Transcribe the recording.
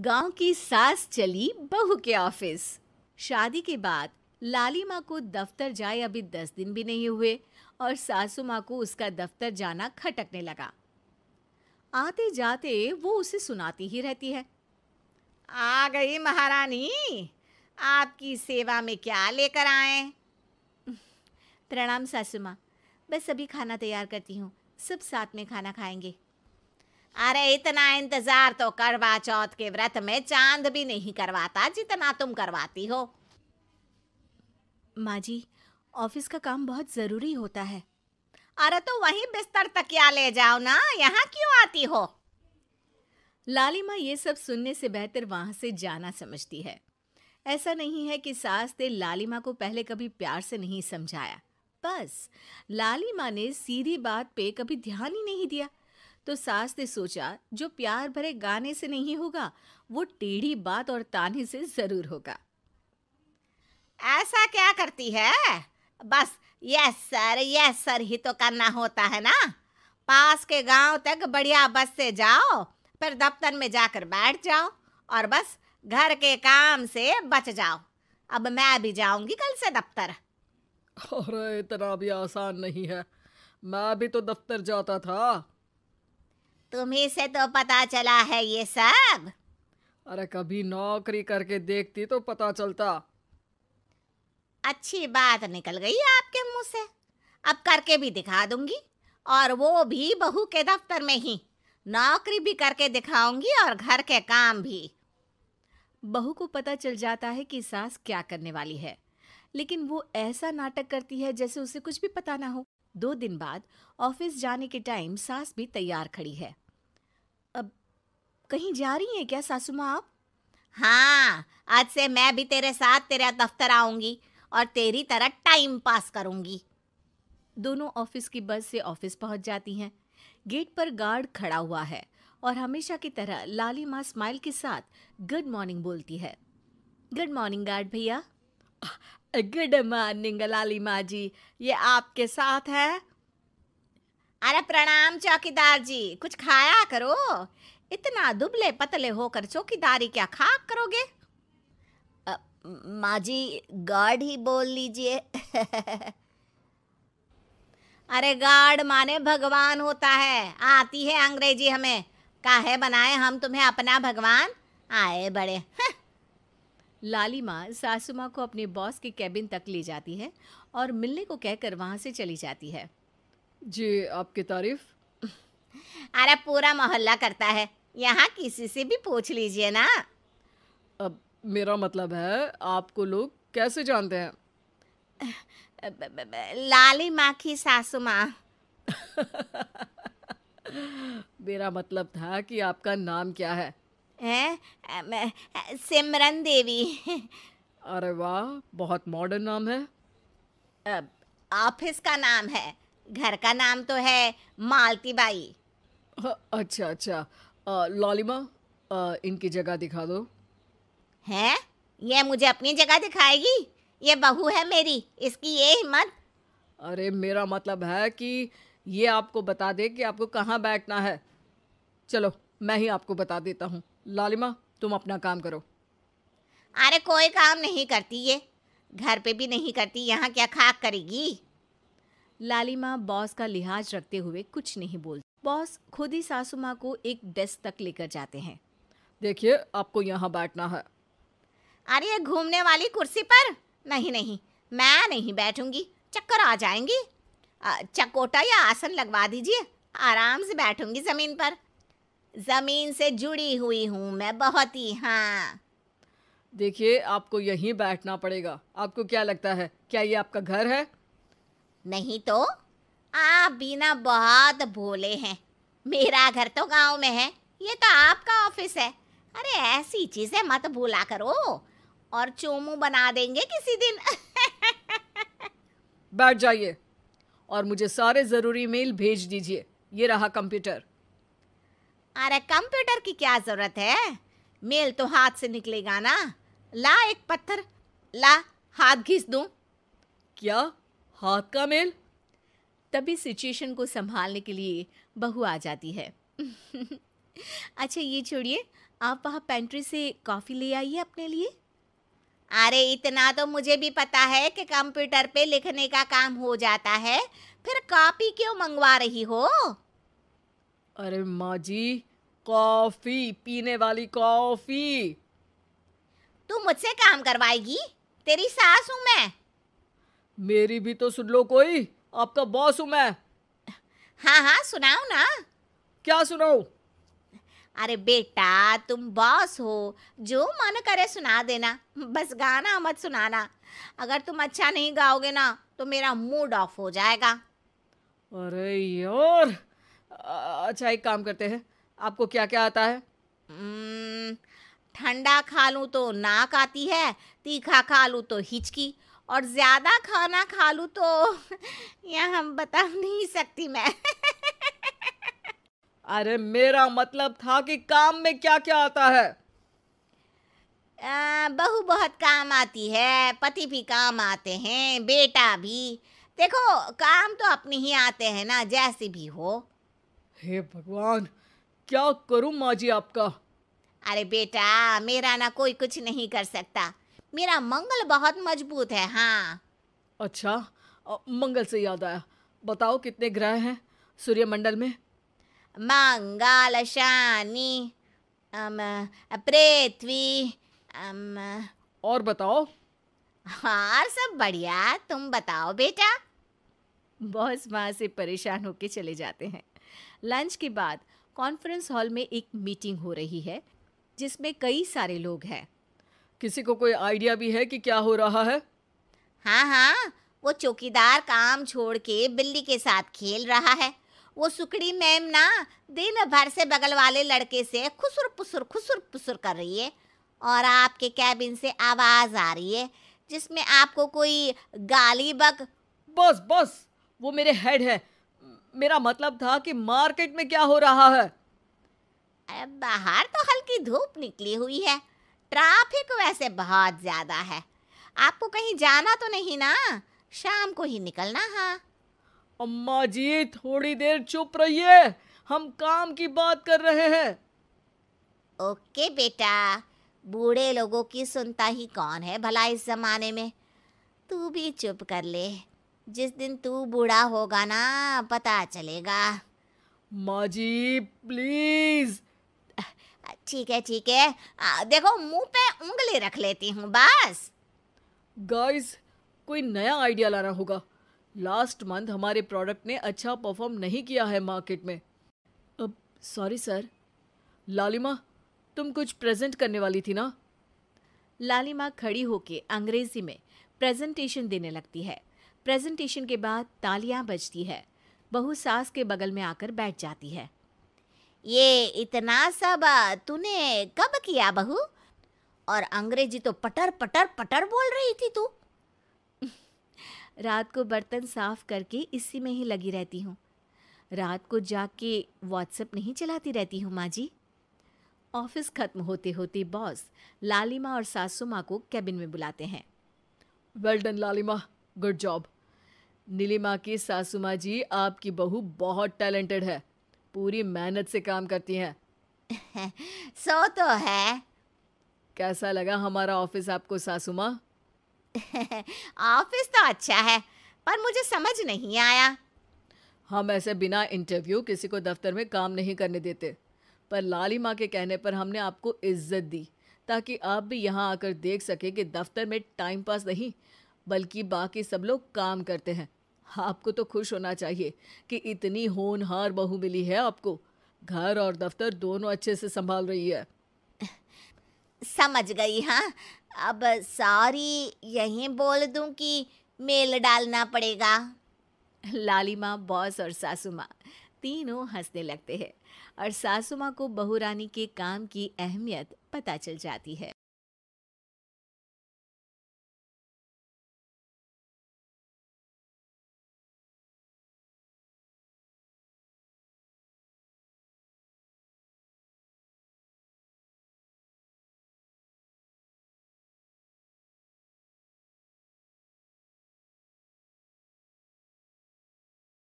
गांव की सास चली बहू के ऑफिस। शादी के बाद लाली माँ को दफ्तर जाए अभी 10 दिन भी नहीं हुए और सासू माँ को उसका दफ्तर जाना खटकने लगा। आते जाते वो उसे सुनाती ही रहती है। आ गई महारानी, आपकी सेवा में क्या लेकर आए? प्रणाम सासू माँ, बस अभी खाना तैयार करती हूँ, सब साथ में खाना खाएंगे। अरे इतना इंतजार तो करवा चौथ के व्रत में चांद भी नहीं करवाता जितना तुम करवाती हो। माँ जी, ऑफिस का काम बहुत ज़रूरी होता है। अरे तो वहीं बिस्तर तकिया ले जाओ ना, यहाँ क्यों आती हो? लाली माँ ये सब सुनने से बेहतर वहां से जाना समझती है। ऐसा नहीं है कि सास ने लाली माँ को पहले कभी प्यार से नहीं समझाया, बस लाली माँ ने सीधी बात पे कभी ध्यान ही नहीं दिया। तो सास ने सोचा जो प्यार भरे गाने से नहीं होगा वो टेढ़ी बात और ताने से जरूर होगा। ऐसा क्या करती है? बस यस सर ही तो करना होता है ना। पास के गांव तक बढ़िया बस से जाओ, फिर दफ्तर में जाकर बैठ जाओ और बस घर के काम से बच जाओ। अब मैं भी जाऊंगी कल से दफ्तर। अरे इतना भी आसान नहीं है, मैं भी तो दफ्तर जाता था। तुम्ही से तो पता चला है ये सब। अरे कभी नौकरी करके देखती तो पता चलता। अच्छी बात निकल गई आपके मुंह से। अब करके भी दिखा दूंगी, और वो भी बहू के दफ्तर में ही। नौकरी भी करके दिखाऊंगी और घर के काम भी। बहू को पता चल जाता है कि सास क्या करने वाली है, लेकिन वो ऐसा नाटक करती है जैसे उसे कुछ भी पता ना हो। 2 दिन बाद ऑफिस जाने के टाइम सास भी तैयार खड़ी है। अब कहीं जा रही हैं क्या सासू माँ आप? हाँ, आज से मैं भी तेरे साथ तेरा दफ्तर आऊंगी और तेरी तरह टाइम पास करूंगी। दोनों ऑफिस की बस से ऑफिस पहुंच जाती हैं। गेट पर गार्ड खड़ा हुआ है और हमेशा की तरह लाली माँ स्माइल के साथ गुड मॉर्निंग बोलती है। गुड मॉर्निंग गार्ड भैया। गुड मॉर्निंग लाली माँ जी, ये आपके साथ है? अरे प्रणाम चौकीदार जी, कुछ खाया करो। इतना दुबले पतले होकर चौकीदारी क्या खाक करोगे? माँ जी, गार्ड ही बोल लीजिए। अरे गार्ड माने भगवान होता है, आती है अंग्रेजी हमें। काहे बनाए हम तुम्हें अपना भगवान? आए बड़े। लाली माँ सासू माँ को अपने बॉस के कैबिन तक ले जाती है और मिलने को कहकर वहां से चली जाती है। जी, आपकी तारीफ। अरे पूरा मोहल्ला करता है, यहाँ किसी से भी पूछ लीजिए ना। अब मेरा मतलब है आपको लोग कैसे जानते हैं? लाली माँ की सासू माँ। मेरा मतलब था कि आपका नाम क्या है? सिमरन देवी। अरे वाह, बहुत मॉडर्न नाम है। ऑफिस का नाम है, घर का नाम तो है मालती बाई। अच्छा अच्छा। लालिमा, इनकी जगह दिखा दो। हैं? ये मुझे अपनी जगह दिखाएगी? ये बहू है मेरी, इसकी ये हिम्मत। अरे मेरा मतलब है कि ये आपको बता दे कि आपको कहाँ बैठना है। चलो मैं ही आपको बता देता हूँ। लालिमा, तुम अपना काम करो। अरे कोई काम नहीं करती ये, घर पे भी नहीं करती, यहाँ क्या खाक करेगी? लाली माँ बॉस का लिहाज रखते हुए कुछ नहीं बोलती। बॉस खुद ही सासू माँ को एक डेस्क तक लेकर जाते हैं। देखिए, आपको यहाँ बैठना है। अरे ये घूमने वाली कुर्सी पर? नहीं नहीं, मैं नहीं बैठूंगी, चक्कर आ जाएंगी। चकोटा या आसन लगवा दीजिए, आराम से बैठूंगी जमीन पर। जमीन से जुड़ी हुई हूँ मैं बहुत ही। हाँ देखिए, आपको यहीं बैठना पड़ेगा। आपको क्या लगता है, क्या ये आपका घर है? नहीं तो? आप भी ना बहुत भोले हैं। मेरा घर तो गांव में है, ये तो आपका ऑफिस है। अरे ऐसी चीजें मत भूला करो, और चोमू बना देंगे किसी दिन। बैठ जाइए और मुझे सारे ज़रूरी मेल भेज दीजिए। ये रहा कंप्यूटर। अरे कंप्यूटर की क्या जरूरत है, मेल तो हाथ से निकलेगा ना। ला एक पत्थर, ला हाथ घिस दूं। क्या? हाथ का मेल? तभी सिचुएशन को संभालने के लिए बहू आ जाती है। अच्छा ये छोड़िए, आप वहाँ पेंट्री से कॉफ़ी ले आइए अपने लिए। अरे इतना तो मुझे भी पता है कि कंप्यूटर पे लिखने का काम हो जाता है, फिर कॉपी क्यों मंगवा रही हो? अरे माँ जी, कॉफी, पीने वाली कॉफी। तू मुझसे काम करवाएगी? तेरी सास हूं मैं। मेरी भी तो सुन लो कोई, आपका बॉस हूं मैं। हाँ हाँ सुनाओ ना। क्या सुनाऊं? अरे बेटा तुम बॉस हो, जो मन करे सुना देना, बस गाना मत सुनाना। अगर तुम अच्छा नहीं गाओगे ना तो मेरा मूड ऑफ हो जाएगा। अरे यार, अच्छा एक काम करते हैं, आपको क्या क्या आता है? हम्म, ठंडा खा लूं तो नाक आती है, तीखा खा लूं तो हिचकी, और ज्यादा खाना खा लूं तो यह हम बता नहीं सकती मैं। अरे मेरा मतलब था कि काम में क्या क्या आता है। बहू बहुत काम आती है, पति भी काम आते हैं, बेटा भी। देखो काम तो अपने ही आते हैं ना, जैसे भी हो। हे भगवान, क्या करूं माँ जी आपका। अरे बेटा मेरा ना कोई कुछ नहीं कर सकता, मेरा मंगल बहुत मजबूत है। हाँ अच्छा, मंगल से याद आया, बताओ कितने ग्रह हैं सूर्यमंडल में? मंगल शनि पृथ्वी और बताओ। और सब बढ़िया, तुम बताओ बेटा। बॉस वहाँ से परेशान होके चले जाते हैं। लंच के बाद कॉन्फ्रेंस हॉल में एक मीटिंग हो रही है जिसमें कई सारे लोग हैं। किसी को कोई आइडिया भी है कि क्या हो रहा है? हाँ हाँ, वो चौकीदार काम छोड़ के बिल्ली के साथ खेल रहा है। वो सुकड़ी मैम ना दिन भर से बगल वाले लड़के से खुसुर पुसुर कर रही है, और आपके कैबिन से आवाज आ रही है जिसमें आपको कोई गाली बक। बस बस, वो मेरे हेड है। मेरा मतलब था कि मार्केट में क्या हो रहा है। अरे बाहर तो हल्की धूप निकली हुई है, ट्रैफिक वैसे बहुत ज्यादा है। आपको कहीं जाना तो नहीं ना? शाम को ही निकलना। हाँ अम्मा जी थोड़ी देर चुप रहिए, हम काम की बात कर रहे हैं। ओके बेटा, बूढ़े लोगों की सुनता ही कौन है भला इस जमाने में। तू भी चुप कर ले, जिस दिन तू बूढ़ा होगा ना पता चलेगा। माँ जी प्लीज। ठीक है, देखो मुंह पे उंगली रख लेती हूँ बस। गाइस, कोई नया आइडिया लाना होगा। लास्ट मंथ हमारे प्रोडक्ट ने अच्छा परफॉर्म नहीं किया है मार्केट में। अब सॉरी सर। लालिमा, तुम कुछ प्रेजेंट करने वाली थी ना? लालिमा खड़ी होके अंग्रेजी में प्रेजेंटेशन देने लगती है। प्रेजेंटेशन के बाद तालियां बजती है। बहू सास के बगल में आकर बैठ जाती है। ये इतना सब तूने कब किया बहू? और अंग्रेजी तो पटर पटर पटर बोल रही थी तू। रात को बर्तन साफ करके इसी में ही लगी रहती हूँ। रात को जाग के व्हाट्सएप नहीं चलाती रहती हूँ माँ जी। ऑफिस खत्म होते होते बॉस लालिमा और सासू माँ को कैबिन में बुलाते हैं। वेल डन लालिमा, गुड जॉब। नीलिमा की सासू माँ जी, आपकी बहू बहुत टैलेंटेड है, पूरी मेहनत से काम करती हैं। सो तो है। कैसा लगा हमारा ऑफिस आपको सासू माँ? ऑफिस तो अच्छा है, पर मुझे समझ नहीं आया। हम ऐसे बिना इंटरव्यू किसी को दफ्तर में काम नहीं करने देते, पर लालिमा के कहने पर हमने आपको इज्जत दी ताकि आप भी यहाँ आकर देख सके कि दफ्तर में टाइम पास नहीं बल्कि बाकी सब लोग काम करते हैं। आपको तो खुश होना चाहिए कि इतनी होनहार बहू मिली है आपको। घर और दफ्तर दोनों अच्छे से संभाल रही है। समझ गई। हाँ अब सॉरी यहीं बोल दूं कि मेल डालना पड़ेगा? लालिमा, बॉस और सासू माँ तीनों हंसने लगते हैं और सासू माँ को बहू रानी के काम की अहमियत पता चल जाती है।